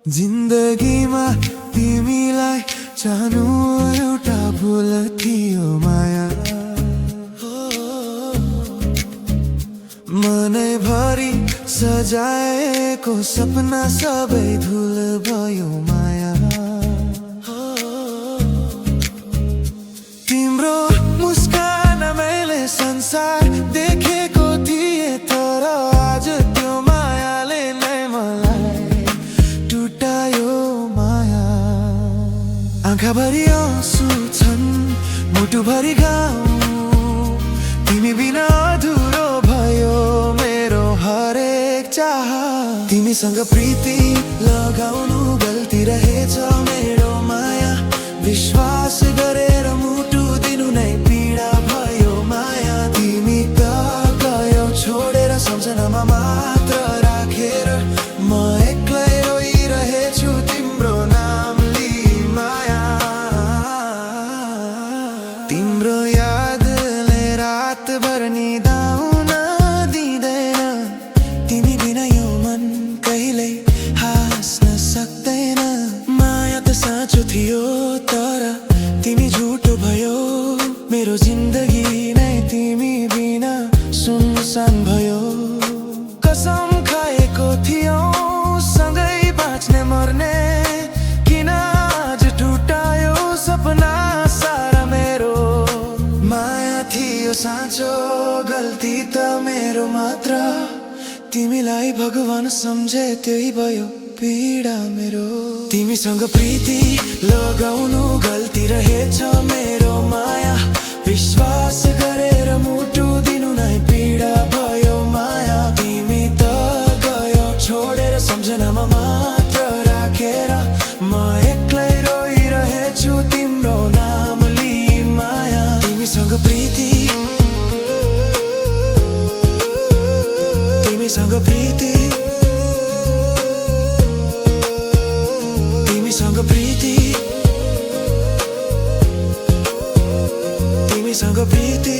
जिन्दगीमा तिमीलाई चाहनु एउटा भुल थियो माया। मनैभरि सजाएको सपना सबै धुल भयो माया। तिम्रो मुस्कान मैले संसार देखेको थिए, तर आज त्यो मायाले नै मलाई टुटायो माया। आँखाभरि आँसु छन्, मुटुभरि घाउ, तिमी बिना अधुरो भयो मेरो हरेक चाह। तिमीसँग प्रीति लगाउनु गल्ती रहेछ मेरो माया। विश्वास गरेर मुटु दिनु नै पीडा भयो माया। तिमी त गयौ छोडेर सम्झनामा मात्र राखेर, म एक्लै रोइरहेछु तिम्रो नाम लिई माया। तिम्रो यादले रातभर निदाउन दिँदैन, तिमी बिना यो मन कहिल्यै हाँस्न सक्दैन। माया त साँचो थियो तर तिमी झुटो भयो, मेरो जिन्दगी नै तिमी बिना सुनसान भयो। कसम खाएको थियो सँगै बाँच्ने मर्ने, किन आज टुटायो सपना सारा मेरो। माया थियो साँचो, गल्ती त मेरो मात्र, तिमीलाई भगवान सम्झे त्यही भयो पीडा मेरो। तिमीसँग प्रीति लगाउनु गल्ती रहेछ मेरो माया। विश्वास गरेर मुटु दिनु नै पीडा भयो माया। तिमी त गयौ छोडेर सम्झनामा मात्र राखेर, म एक्लै रोइरहेछु तिम्रो नाम लिई माया। तिमीसँग प्रीति, तिमीसँग प्रीति, तिमीसँग प्रीति, तिमीसँग प्रीति।